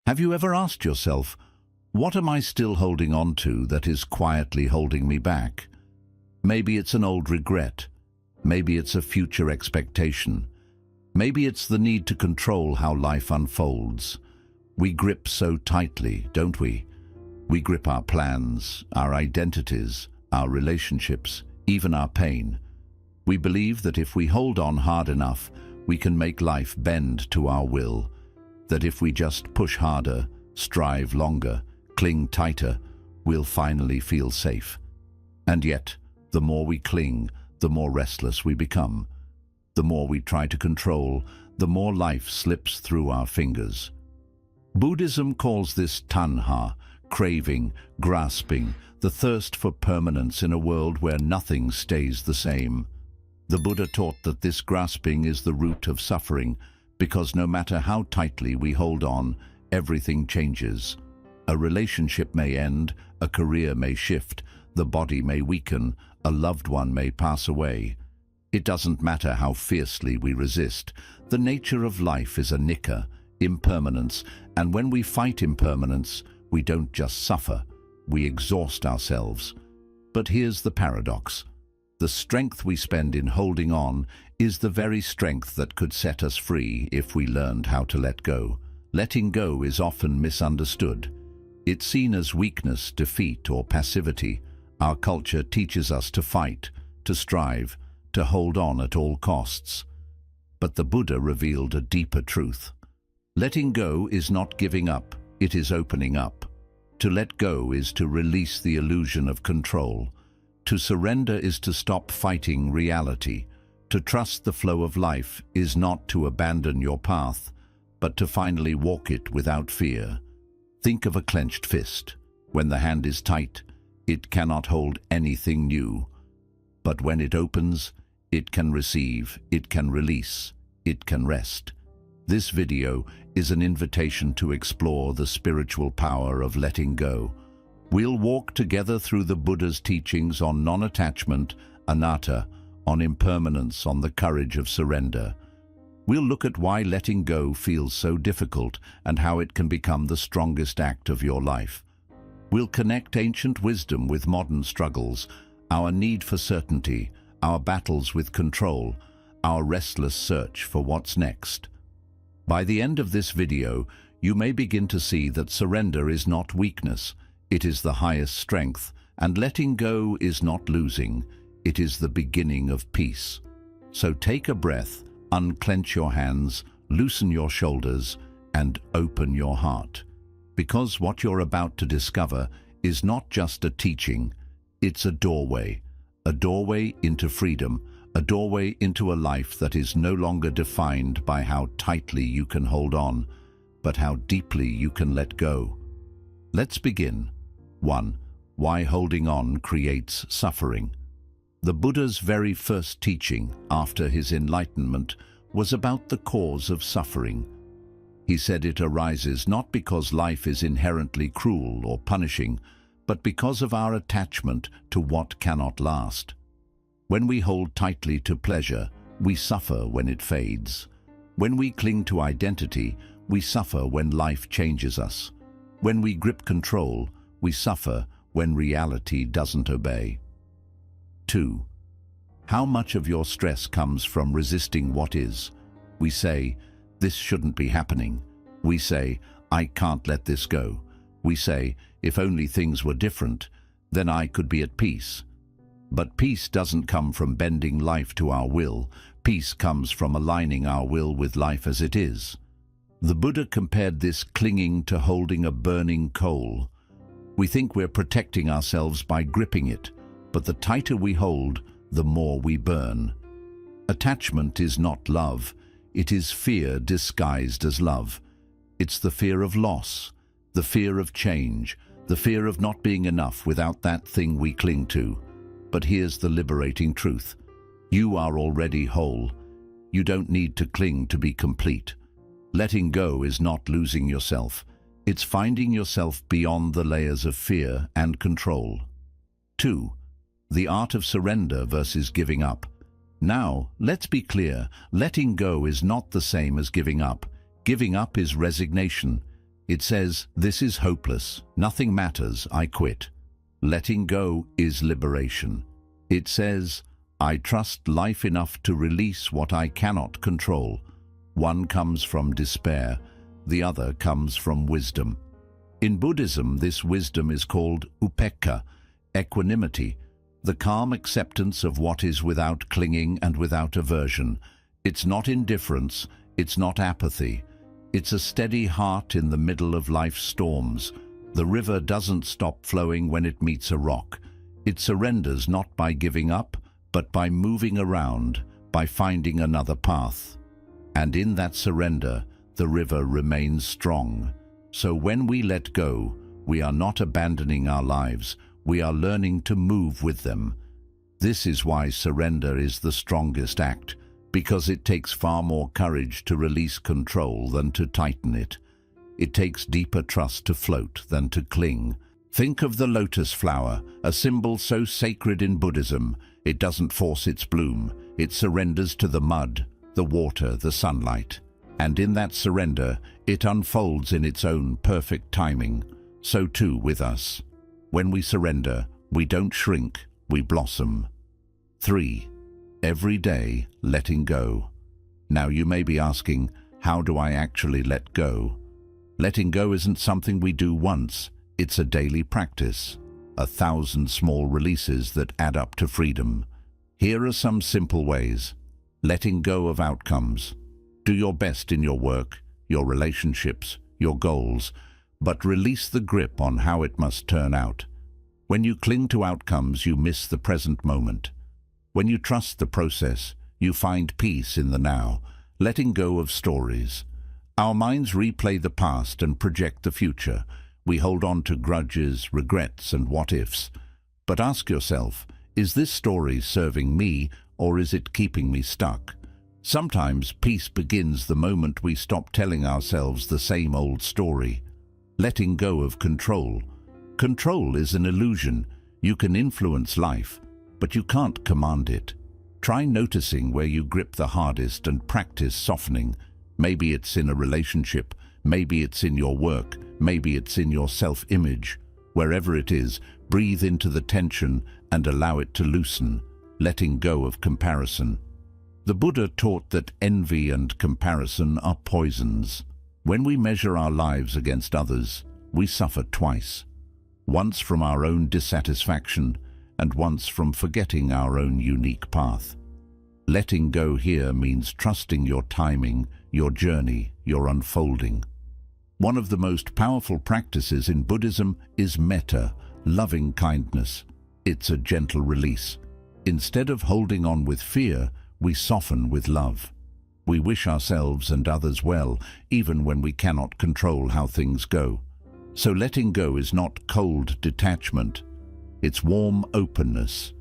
Have you ever asked yourself, what am I still holding on to that is quietly holding me back? Maybe it's an old regret. Maybe it's a future expectation. Maybe it's the need to control how life unfolds. We grip so tightly, don't we? We grip our plans, our identities, our relationships, even our pain. We believe that if we hold on hard enough, we can make life bend to our will. That if we just push harder, strive longer, cling tighter, we'll finally feel safe. And yet, the more we cling, the more restless we become. The more we try to control, the more life slips through our fingers. Buddhism calls this tanha, craving, grasping, the thirst for permanence in a world where nothing stays the same. The Buddha taught that this grasping is the root of suffering, because no matter how tightly we hold on, everything changes. A relationship may end, a career may shift, the body may weaken, a loved one may pass away. It doesn't matter how fiercely we resist. The nature of life is a nikkha, impermanence, and when we fight impermanence, we don't just suffer, we exhaust ourselves. But here's the paradox. The strength we spend in holding on is the very strength that could set us free if we learned how to let go. Letting go is often misunderstood. It's seen as weakness, defeat, or passivity. Our culture teaches us to fight, to strive, to hold on at all costs. But the Buddha revealed a deeper truth. Letting go is not giving up, it is opening up. To let go is to release the illusion of control. To surrender is to stop fighting reality. To trust the flow of life is not to abandon your path, but to finally walk it without fear. Think of a clenched fist. When the hand is tight, it cannot hold anything new. But when it opens, it can receive, it can release, it can rest. This video is an invitation to explore the spiritual power of letting go. We'll walk together through the Buddha's teachings on non-attachment, anatta, on impermanence, on the courage of surrender. We'll look at why letting go feels so difficult and how it can become the strongest act of your life. We'll connect ancient wisdom with modern struggles, our need for certainty, our battles with control, our restless search for what's next. By the end of this video, you may begin to see that surrender is not weakness. It is the highest strength, and letting go is not losing. It is the beginning of peace. So take a breath, unclench your hands, loosen your shoulders, and open your heart. Because what you're about to discover is not just a teaching, it's a doorway into freedom, a doorway into a life that is no longer defined by how tightly you can hold on, but how deeply you can let go. Let's begin. 1. Why holding on creates suffering. The Buddha's very first teaching after his enlightenment was about the cause of suffering. He said it arises not because life is inherently cruel or punishing, but because of our attachment to what cannot last. When we hold tightly to pleasure, we suffer when it fades. When we cling to identity, we suffer when life changes us. When we grip control, we suffer when reality doesn't obey. 2. How much of your stress comes from resisting what is? We say, this shouldn't be happening. We say, I can't let this go. We say, if only things were different, then I could be at peace. But peace doesn't come from bending life to our will. Peace comes from aligning our will with life as it is. The Buddha compared this clinging to holding a burning coal. We think we're protecting ourselves by gripping it, but the tighter we hold, the more we burn. Attachment is not love. It is fear disguised as love. It's the fear of loss, the fear of change, the fear of not being enough without that thing we cling to. But here's the liberating truth. You are already whole. You don't need to cling to be complete. Letting go is not losing yourself. It's finding yourself beyond the layers of fear and control. 2. The art of surrender versus giving up. Now, let's be clear, letting go is not the same as giving up. Giving up is resignation. It says, "This is hopeless. Nothing matters. I quit." Letting go is liberation. It says, "I trust life enough to release what I cannot control." One comes from despair, the other comes from wisdom. In Buddhism, this wisdom is called upekkha, equanimity, the calm acceptance of what is without clinging and without aversion. It's not indifference, it's not apathy. It's a steady heart in the middle of life's storms. The river doesn't stop flowing when it meets a rock. It surrenders not by giving up, but by moving around, by finding another path. And in that surrender, the river remains strong. So when we let go, we are not abandoning our lives, we are learning to move with them. This is why surrender is the strongest act, because it takes far more courage to release control than to tighten it. It takes deeper trust to float than to cling. Think of the lotus flower, a symbol so sacred in Buddhism. It doesn't force its bloom. It surrenders to the mud, the water, the sunlight. And in that surrender, it unfolds in its own perfect timing. So too with us. When we surrender, we don't shrink, we blossom. 3. Every day, letting go. Now you may be asking, how do I actually let go? Letting go isn't something we do once, it's a daily practice. 1,000 small releases that add up to freedom. Here are some simple ways. Letting go of outcomes. Do your best in your work, your relationships, your goals, but release the grip on how it must turn out. When you cling to outcomes, you miss the present moment. When you trust the process, you find peace in the now, letting go of stories. Our minds replay the past and project the future. We hold on to grudges, regrets, and what-ifs. But ask yourself, is this story serving me, or is it keeping me stuck? Sometimes peace begins the moment we stop telling ourselves the same old story. Letting go of control. Control is an illusion. You can influence life, but you can't command it. Try noticing where you grip the hardest and practice softening. Maybe it's in a relationship, maybe it's in your work, maybe it's in your self-image. Wherever it is, breathe into the tension and allow it to loosen, letting go of comparison. The Buddha taught that envy and comparison are poisons. When we measure our lives against others, we suffer twice. Once from our own dissatisfaction, and once from forgetting our own unique path. Letting go here means trusting your timing, your journey, your unfolding. One of the most powerful practices in Buddhism is metta, loving kindness. It's a gentle release. Instead of holding on with fear, we soften with love. We wish ourselves and others well, even when we cannot control how things go. So letting go is not cold detachment. It's warm openness.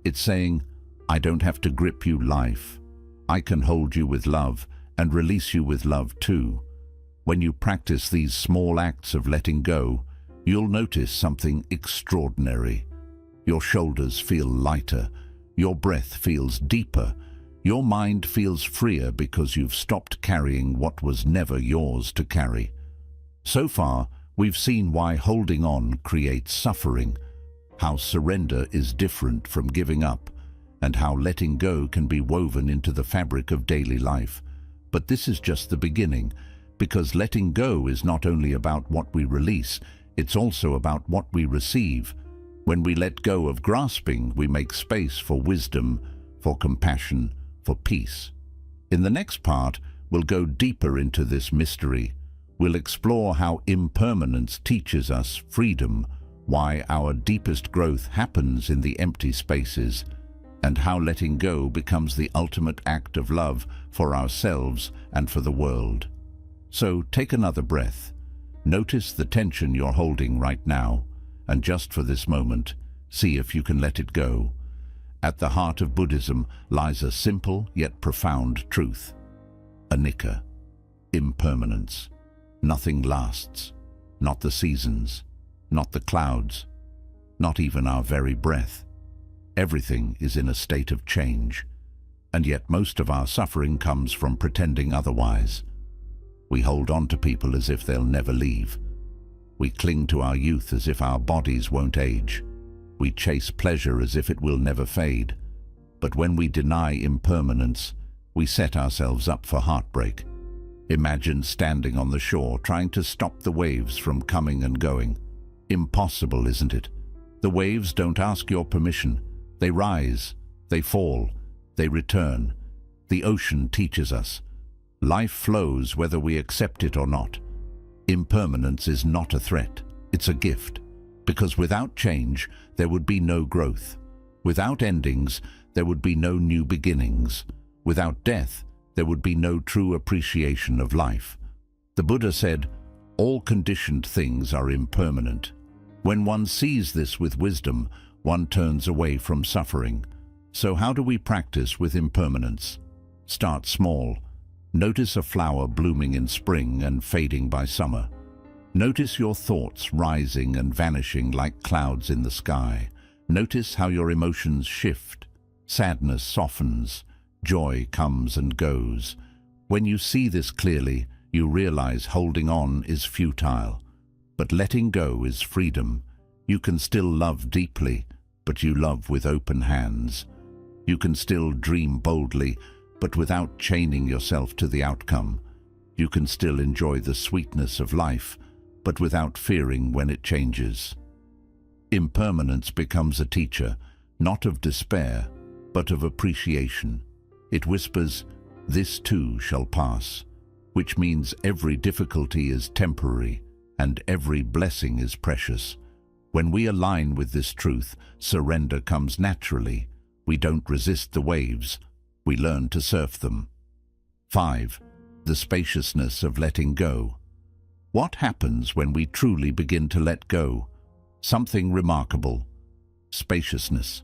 It's saying, I don't have to grip you, life. I can hold you with love and release you with love too. When you practice these small acts of letting go, you'll notice something extraordinary. Your shoulders feel lighter. Your breath feels deeper. Your mind feels freer because you've stopped carrying what was never yours to carry. So far, we've seen why holding on creates suffering, how surrender is different from giving up, and how letting go can be woven into the fabric of daily life. But this is just the beginning, because letting go is not only about what we release, it's also about what we receive. When we let go of grasping, we make space for wisdom, for compassion, for peace. In the next part, we'll go deeper into this mystery. We'll explore how impermanence teaches us freedom, why our deepest growth happens in the empty spaces, and how letting go becomes the ultimate act of love for ourselves and for the world. So take another breath. Notice the tension you're holding right now, and just for this moment, see if you can let it go. At the heart of Buddhism lies a simple yet profound truth. Anicca, impermanence. Nothing lasts, not the seasons, not the clouds, not even our very breath. Everything is in a state of change, and yet most of our suffering comes from pretending otherwise. We hold on to people as if they'll never leave. We cling to our youth as if our bodies won't age. We chase pleasure as if it will never fade. But when we deny impermanence, we set ourselves up for heartbreak. Imagine standing on the shore trying to stop the waves from coming and going. Impossible, isn't it? The waves don't ask your permission. They rise, they fall, they return. The ocean teaches us. Life flows whether we accept it or not. Impermanence is not a threat, it's a gift. Because without change, there would be no growth. Without endings, there would be no new beginnings. Without death, there would be no true appreciation of life. The Buddha said, "All conditioned things are impermanent." When one sees this with wisdom, one turns away from suffering. So how do we practice with impermanence? Start small. Notice a flower blooming in spring and fading by summer. Notice your thoughts rising and vanishing like clouds in the sky. Notice how your emotions shift. Sadness softens. Joy comes and goes. When you see this clearly, you realize holding on is futile. But letting go is freedom. You can still love deeply, but you love with open hands. You can still dream boldly, but without chaining yourself to the outcome. You can still enjoy the sweetness of life, but without fearing when it changes. Impermanence becomes a teacher, not of despair, but of appreciation. It whispers, "This too shall pass," which means every difficulty is temporary and every blessing is precious. When we align with this truth, surrender comes naturally. We don't resist the waves, we learn to surf them. 5. The spaciousness of letting go. What happens when we truly begin to let go? Something remarkable. Spaciousness.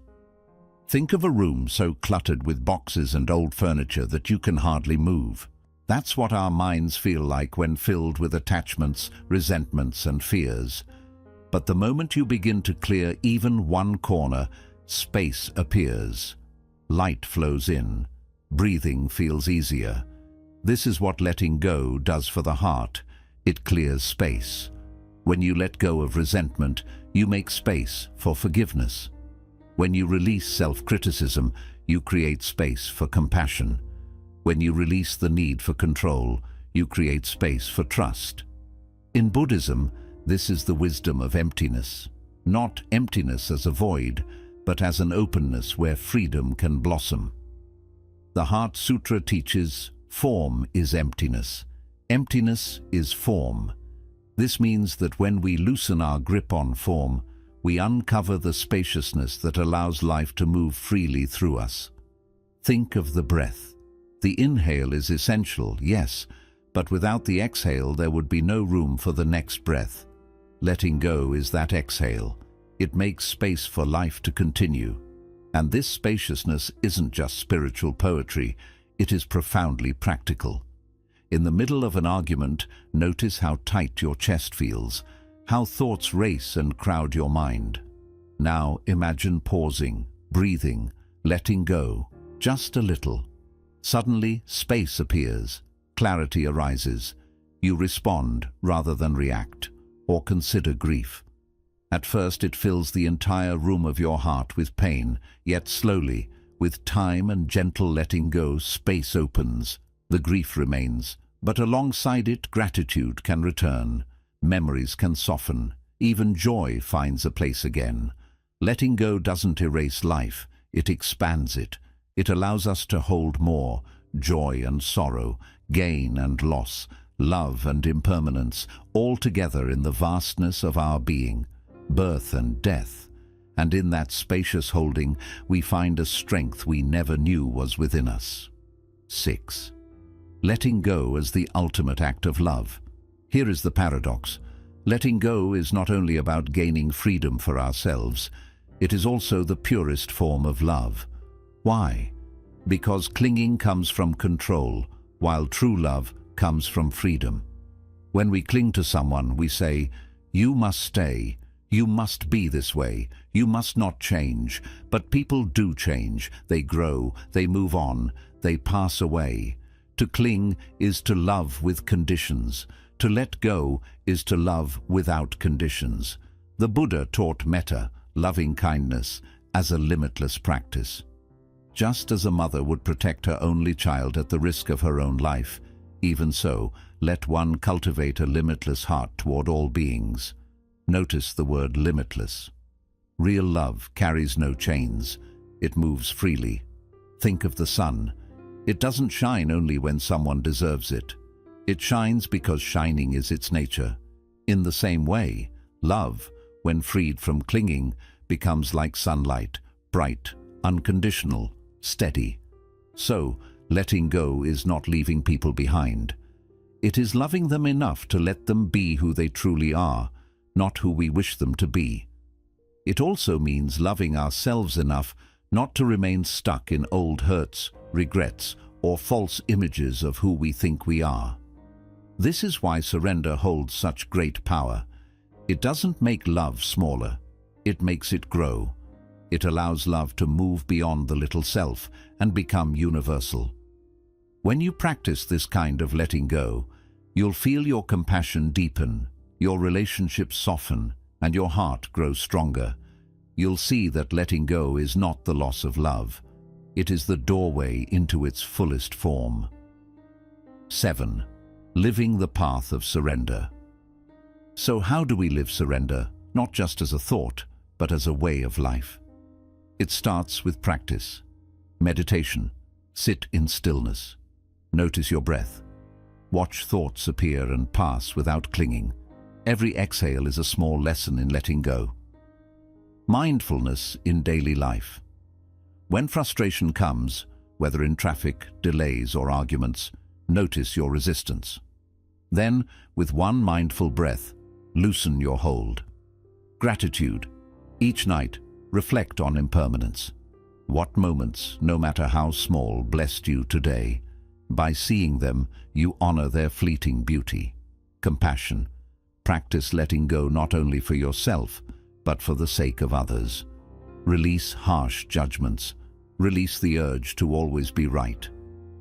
Think of a room so cluttered with boxes and old furniture that you can hardly move. That's what our minds feel like when filled with attachments, resentments, and fears. But the moment you begin to clear even one corner, space appears. Light flows in. Breathing feels easier. This is what letting go does for the heart. It clears space. When you let go of resentment, you make space for forgiveness. When you release self-criticism, you create space for compassion. When you release the need for control, you create space for trust. In Buddhism, this is the wisdom of emptiness. Not emptiness as a void, but as an openness where freedom can blossom. The Heart Sutra teaches, form is emptiness. Emptiness is form. This means that when we loosen our grip on form, we uncover the spaciousness that allows life to move freely through us. Think of the breath. The inhale is essential, yes, but without the exhale there would be no room for the next breath. Letting go is that exhale. It makes space for life to continue. And this spaciousness isn't just spiritual poetry, it is profoundly practical. In the middle of an argument, notice how tight your chest feels, how thoughts race and crowd your mind. Now imagine pausing, breathing, letting go, just a little. Suddenly, space appears, clarity arises. You respond rather than react, or consider grief. At first it fills the entire room of your heart with pain, yet slowly, with time and gentle letting go, space opens. The grief remains, but alongside it gratitude can return, memories can soften, even joy finds a place again. Letting go doesn't erase life, it expands it. It allows us to hold more, joy and sorrow, gain and loss, love and impermanence, all together in the vastness of our being, birth and death. And in that spacious holding, we find a strength we never knew was within us. 6. Letting go as the ultimate act of love. Here is the paradox. Letting go is not only about gaining freedom for ourselves, it is also the purest form of love. Why? Because clinging comes from control, while true love comes from freedom. When we cling to someone, we say, "You must stay, you must be this way, you must not change." But people do change, they grow, they move on, they pass away. To cling is to love with conditions. To let go is to love without conditions. The Buddha taught metta, loving kindness, as a limitless practice. Just as a mother would protect her only child at the risk of her own life, even so, let one cultivate a limitless heart toward all beings. Notice the word limitless. Real love carries no chains. It moves freely. Think of the sun. It doesn't shine only when someone deserves it. It shines because shining is its nature. In the same way, love, when freed from clinging, becomes like sunlight, bright, unconditional, steady. So, letting go is not leaving people behind. It is loving them enough to let them be who they truly are, not who we wish them to be. It also means loving ourselves enough not to remain stuck in old hurts, regrets, or false images of who we think we are. This is why surrender holds such great power. It doesn't make love smaller. It makes it grow. It allows love to move beyond the little self and become universal. When you practice this kind of letting go, you'll feel your compassion deepen, your relationships soften, and your heart grow stronger. You'll see that letting go is not the loss of love. It is the doorway into its fullest form. 7. Living the path of surrender. So how do we live surrender, not just as a thought, but as a way of life? It starts with practice. Meditation. Sit in stillness. Notice your breath. Watch thoughts appear and pass without clinging. Every exhale is a small lesson in letting go. Mindfulness in daily life. When frustration comes, whether in traffic, delays, or arguments, notice your resistance. Then, with one mindful breath, loosen your hold. Gratitude. Each night, reflect on impermanence. What moments, no matter how small, blessed you today? By seeing them, you honor their fleeting beauty. Compassion. Practice letting go not only for yourself, but for the sake of others. Release harsh judgments. Release the urge to always be right.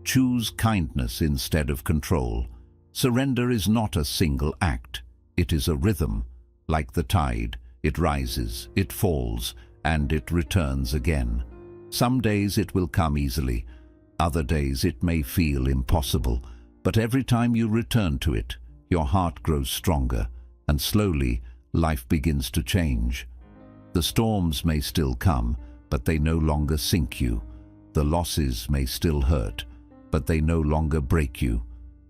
Choose kindness instead of control. Surrender is not a single act. It is a rhythm. Like the tide, it rises, it falls, and it returns again. Some days it will come easily. Other days it may feel impossible. But every time you return to it, your heart grows stronger, and slowly, life begins to change. The storms may still come, but they no longer sink you. The losses may still hurt, but they no longer break you.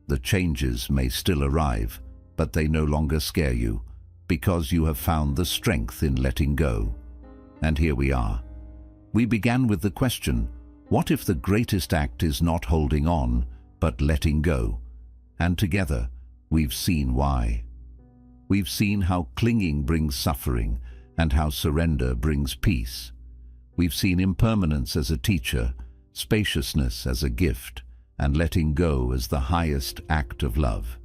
The changes may still arrive, but they no longer scare you, because you have found the strength in letting go. And here we are. We began with the question, what if the greatest act is not holding on, but letting go? And together, we've seen why. We've seen how clinging brings suffering, and how surrender brings peace. We've seen impermanence as a teacher, spaciousness as a gift, and letting go as the highest act of love.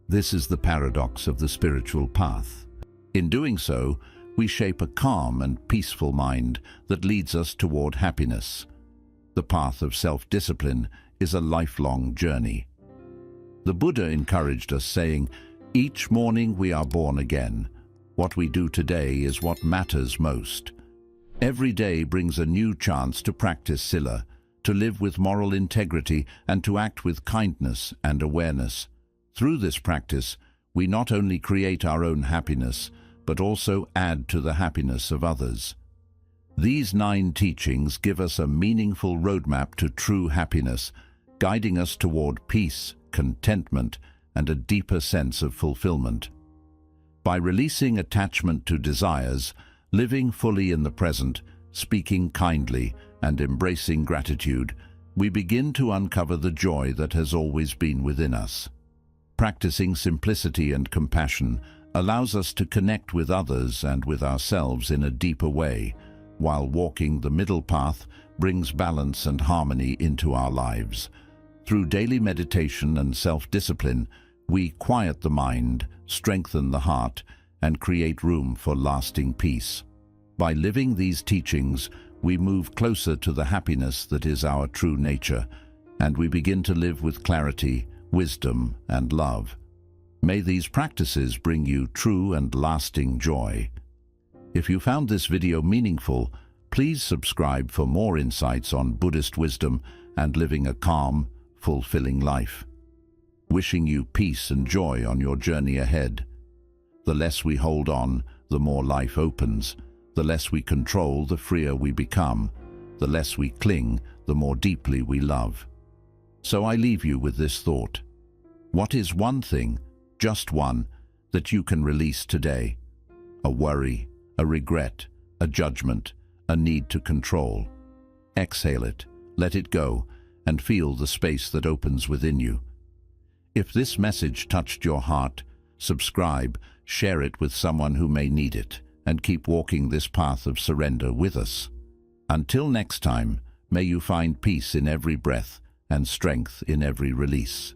This is the paradox of the spiritual path. In doing so, we shape a calm and peaceful mind that leads us toward happiness. The path of self-discipline is a lifelong journey. The Buddha encouraged us, saying, "Each morning we are born again. What we do today is what matters most." Every day brings a new chance to practice sila, to live with moral integrity, and to act with kindness and awareness. Through this practice, we not only create our own happiness, but also add to the happiness of others. These 9 teachings give us a meaningful roadmap to true happiness, guiding us toward peace, contentment, and a deeper sense of fulfillment. By releasing attachment to desires, living fully in the present, speaking kindly, and embracing gratitude, we begin to uncover the joy that has always been within us. Practicing simplicity and compassion allows us to connect with others and with ourselves in a deeper way, while walking the middle path brings balance and harmony into our lives. Through daily meditation and self-discipline, we quiet the mind, strengthen the heart, and create room for lasting peace. By living these teachings, we move closer to the happiness that is our true nature, and we begin to live with clarity, wisdom, and love. May these practices bring you true and lasting joy. If you found this video meaningful, please subscribe for more insights on Buddhist wisdom and living a calm, fulfilling life. Wishing you peace and joy on your journey ahead. The less we hold on, the more life opens. The less we control, the freer we become. The less we cling, the more deeply we love. So I leave you with this thought. What is one thing, just one, that you can release today? A worry, a regret, a judgment, a need to control. Exhale it, let it go, and feel the space that opens within you. If this message touched your heart, subscribe, share it with someone who may need it, and keep walking this path of surrender with us. Until next time, may you find peace in every breath and strength in every release.